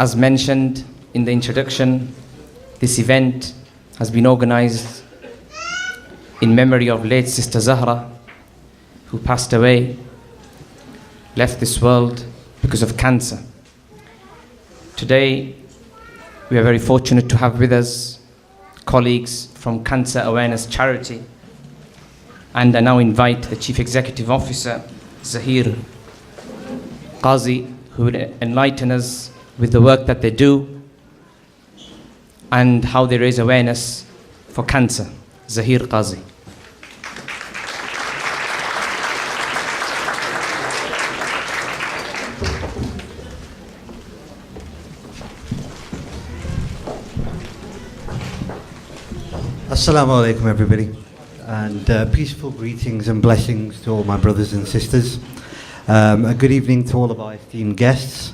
As mentioned in the introduction, this event has been organized in memory of late Sister Zahra, who passed away, left this world because of cancer. Today, we are very fortunate to have with us colleagues from Cancer Awareness Charity, and I now invite the Chief Executive Officer, Zahir, Kazi, who will enlighten us with the work that they do and how they raise awareness for cancer. Zahir, Kazi. Assalamu alaikum, everybody, and peaceful greetings and blessings to all my brothers and sisters. A good evening to all of our esteemed guests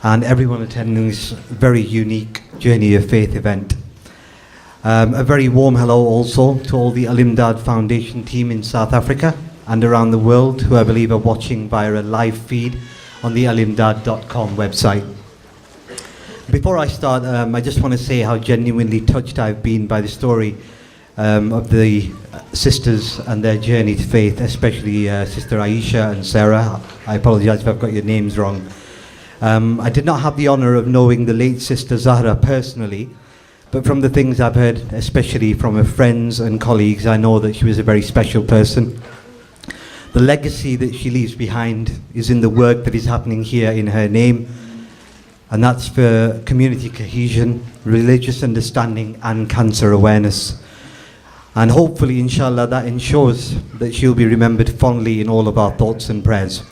and everyone attending this very unique Journey of Faith event. A very warm hello also to all the Al-Imdaad Foundation team in South Africa and around the world who I believe are watching via a live feed on the alimdaad.com website. Before I start, I just want to say how genuinely touched I've been by the story of the sisters and their journey to faith, especially Sister Aisha and Sarah. I apologize if I've got your names wrong. I did not have the honor of knowing the late Sister Zahra personally, but from the things I've heard, especially from her friends and colleagues, I know that she was a very special person. The legacy that she leaves behind is in the work that is happening here in her name, and that's for community cohesion, religious understanding and cancer awareness. And hopefully, inshallah, that ensures that she'll be remembered fondly in all of our thoughts and prayers.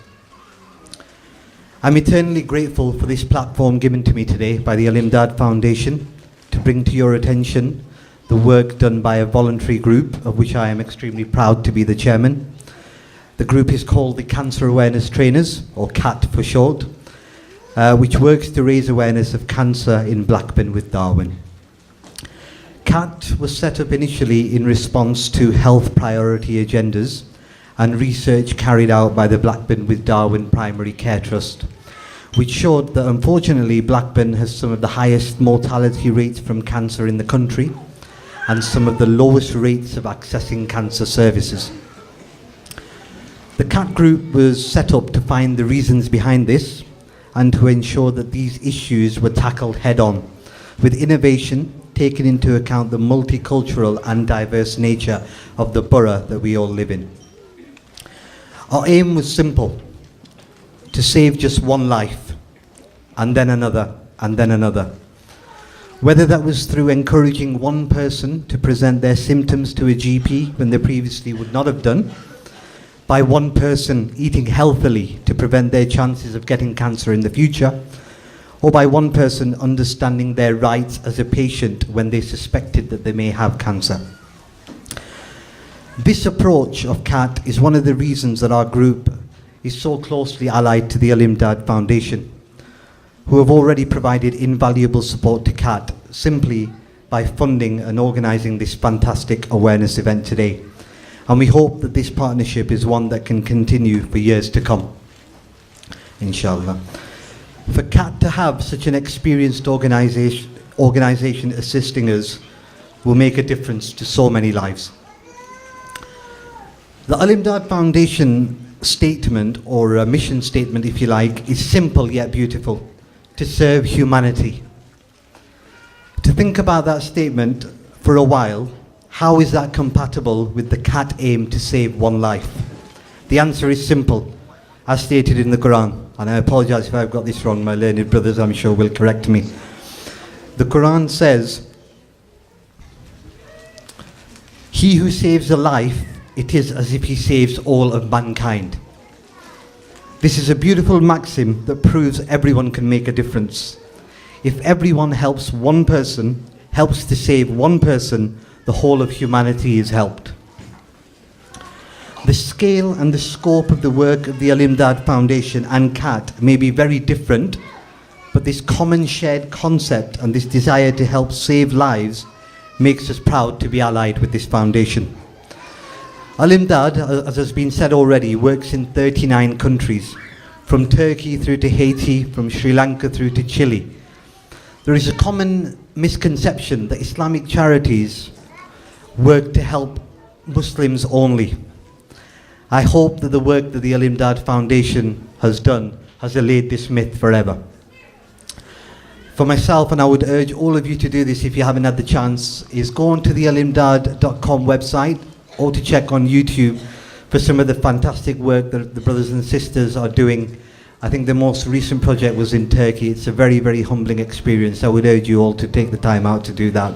I'm eternally grateful for this platform given to me today by the Al-Imdaad Foundation to bring to your attention the work done by a voluntary group of which I am extremely proud to be the chairman. The group is called the Cancer Awareness Trainers, or CAT for short, which works to raise awareness of cancer in Blackburn with Darwin. CAT was set up initially in response to health priority agendas and research carried out by the Blackburn with Darwin Primary Care Trust, which showed that unfortunately Blackburn has some of the highest mortality rates from cancer in the country and some of the lowest rates of accessing cancer services. The CAT group was set up to find the reasons behind this and to ensure that these issues were tackled head-on, with innovation taking into account the multicultural and diverse nature of the borough that we all live in. Our aim was simple: to save just one life, and then another, and then another. Whether that was through encouraging one person to present their symptoms to a GP when they previously would not have done, by one person eating healthily to prevent their chances of getting cancer in the future, or by one person understanding their rights as a patient when they suspected that they may have cancer. This approach of CAT is one of the reasons that our group is so closely allied to the Al-Imdaad Foundation, who have already provided invaluable support to CAT simply by funding and organising this fantastic awareness event today. And we hope that this partnership is one that can continue for years to come, inshallah. For CAT to have such an experienced organisation assisting us will make a difference to so many lives. The Al-Imdaad Foundation statement, or a mission statement if you like, is simple yet beautiful: to serve humanity. To think about that statement for a while, how is that compatible with the CAT aim to save one life? The answer is simple, as stated in the Quran, and I apologize if I've got this wrong, my learned brothers I'm sure will correct me. The Quran says, "He who saves a life, it is as if he saves all of mankind." This is a beautiful maxim that proves everyone can make a difference. If everyone helps one person, helps to save one person, the whole of humanity is helped. The scale and the scope of the work of the Al-Imdaad Foundation and CAT may be very different, but this common shared concept and this desire to help save lives makes us proud to be allied with this foundation. Al-Imdaad, as has been said already, works in 39 countries, from Turkey through to Haiti, from Sri Lanka through to Chile. There is a common misconception that Islamic charities work to help Muslims only. I hope that the work that the Al-Imdaad Foundation has done has allayed this myth forever. For myself, and I would urge all of you to do this if you haven't had the chance, is go on to the alimdaad.com website or to check on YouTube for some of the fantastic work that the brothers and sisters are doing. I think the most recent project was in Turkey. It's a very, very humbling experience. I would urge you all to take the time out to do that.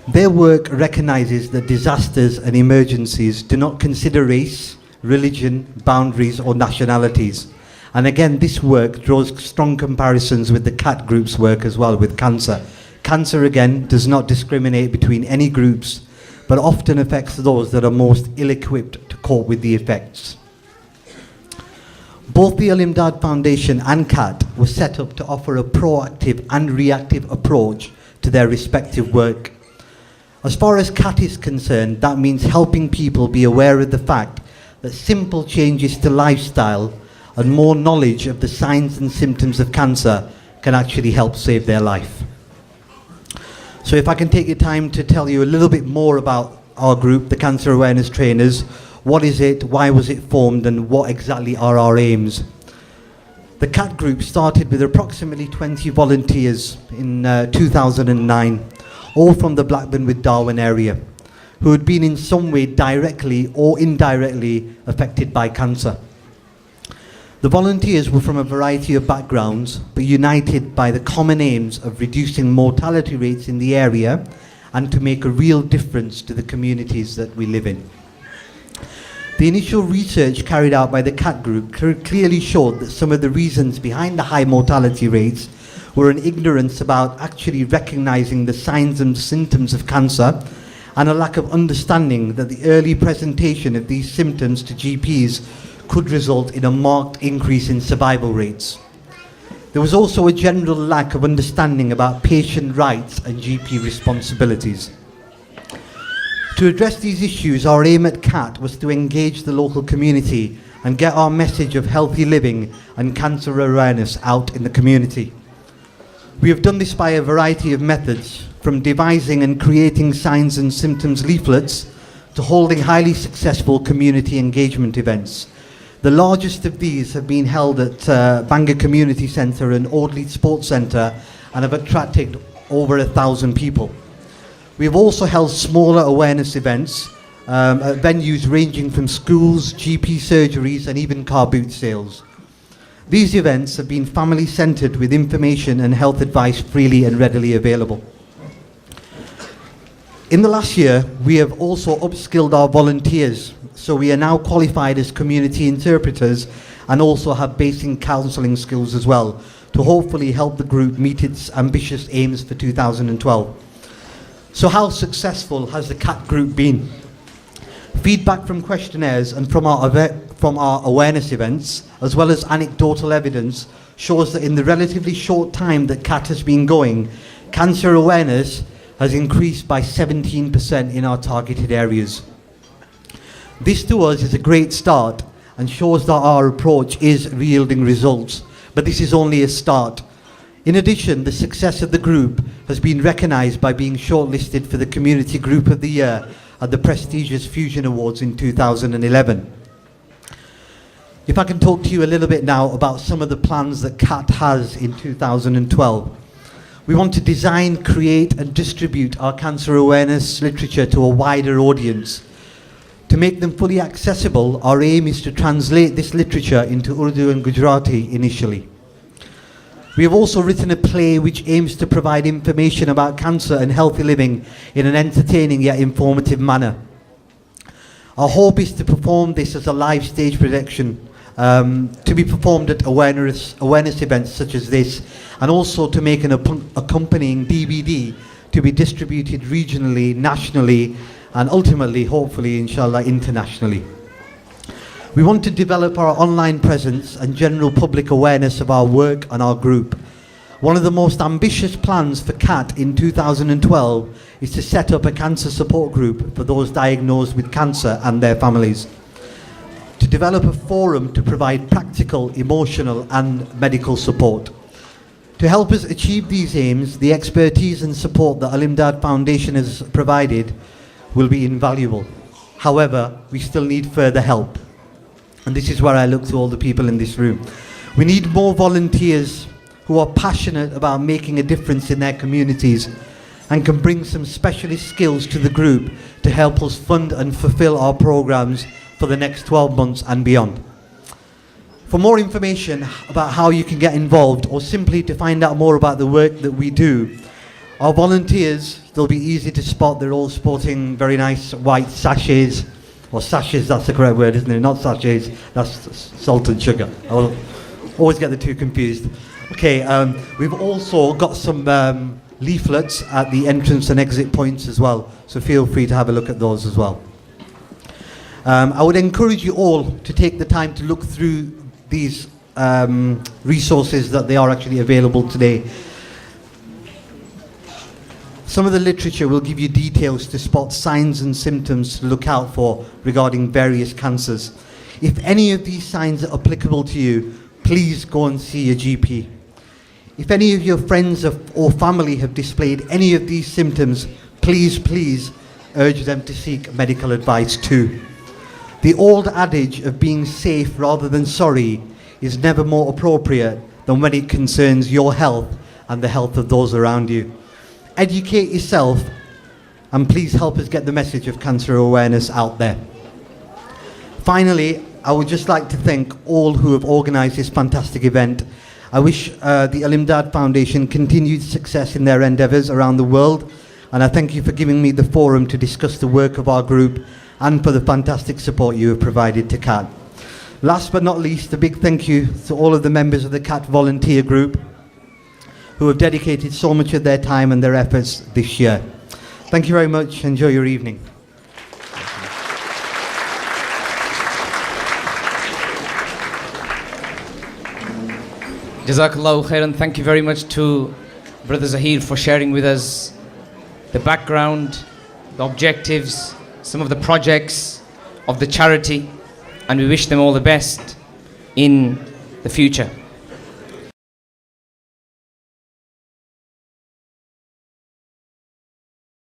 Their work recognizes that disasters and emergencies do not consider race, religion, boundaries, or nationalities. And again, this work draws strong comparisons with the CAT group's work as well, with cancer. Cancer, again, does not discriminate between any groups, but often affects those that are most ill-equipped to cope with the effects. Both the Al-Imdaad Foundation and CAT were set up to offer a proactive and reactive approach to their respective work. As far as CAT is concerned, that means helping people be aware of the fact that simple changes to lifestyle and more knowledge of the signs and symptoms of cancer can actually help save their life. So if I can take your time to tell you a little bit more about our group, the Cancer Awareness Trainers. What is it, why was it formed, and what exactly are our aims? The CAT group started with approximately 20 volunteers in 2009, all from the Blackburn with Darwen area, who had been in some way directly or indirectly affected by cancer. The volunteers were from a variety of backgrounds, but united by the common aims of reducing mortality rates in the area and to make a real difference to the communities that we live in. The initial research carried out by the CAT group clearly showed that some of the reasons behind the high mortality rates were an ignorance about actually recognizing the signs and symptoms of cancer, and a lack of understanding that the early presentation of these symptoms to GPs could result in a marked increase in survival rates. There was also a general lack of understanding about patient rights and GP responsibilities. To address these issues, our aim at CAT was to engage the local community and get our message of healthy living and cancer awareness out in the community. We have done this by a variety of methods, from devising and creating signs and symptoms leaflets to holding highly successful community engagement events. The largest of these have been held at Bangor Community Centre and Audley Sports Centre and have attracted over 1,000 people. We have also held smaller awareness events at venues ranging from schools, GP surgeries, and even car boot sales. These events have been family-centred with information and health advice freely and readily available. In the last year, we have also upskilled our volunteers, so we are now qualified as community interpreters and also have basic counselling skills as well, to hopefully help the group meet its ambitious aims for 2012. So how successful has the CAT group been? Feedback from questionnaires and from our awareness events, as well as anecdotal evidence, shows that in the relatively short time that CAT has been going, cancer awareness has increased by 17% in our targeted areas. This to us is a great start and shows that our approach is yielding results, but this is only a start. In addition, the success of the group has been recognised by being shortlisted for the Community Group of the Year at the prestigious Fusion Awards in 2011. If I can talk to you a little bit now about some of the plans that CAT has in 2012. We want to design, create and distribute our cancer awareness literature to a wider audience. To make them fully accessible, our aim is to translate this literature into Urdu and Gujarati initially. We have also written a play which aims to provide information about cancer and healthy living in an entertaining yet informative manner. Our hope is to perform this as a live stage production, to be performed at awareness events such as this, and also to make an accompanying DVD to be distributed regionally, nationally, and ultimately, hopefully, inshallah, internationally. We want to develop our online presence and general public awareness of our work and our group. One of the most ambitious plans for CAT in 2012 is to set up a cancer support group for those diagnosed with cancer and their families. To develop a forum to provide practical, emotional and medical support. To help us achieve these aims, the expertise and support that Al-Imdaad Foundation has provided will be invaluable. However, we still need further help. And this is where I look to all the people in this room. We need more volunteers who are passionate about making a difference in their communities and can bring some specialist skills to the group to help us fund and fulfill our programs for the next 12 months and beyond. For more information about how you can get involved or simply to find out more about the work that we do, our volunteers, they'll be easy to spot. They're all sporting very nice white sachets, or sachets, that's the correct word, isn't it? Not sachets, that's salt and sugar. I will always get the two confused. Okay, we've also got some leaflets at the entrance and exit points as well, so feel free to have a look at those as well. I would encourage you all to take the time to look through these resources that they are actually available today. Some of the literature will give you details to spot signs and symptoms to look out for regarding various cancers. If any of these signs are applicable to you, please go and see your GP. If any of your friends or family have displayed any of these symptoms, please urge them to seek medical advice too. The old adage of being safe rather than sorry is never more appropriate than when it concerns your health and the health of those around you. Educate yourself and please help us get the message of cancer awareness out there. Finally, I would just like to thank all who have organised this fantastic event. I wish the Al-Imdaad Foundation continued success in their endeavours around the world, and I thank you for giving me the forum to discuss the work of our group and for the fantastic support you have provided to CAT. Last but not least, a big thank you to all of the members of the CAT volunteer group who have dedicated so much of their time and their efforts this year. Thank you very much. Enjoy your evening. Jazakallahu khairan. Thank you very much to Brother Zahir for sharing with us the background, the objectives, some of the projects of the charity, and we wish them all the best in the future.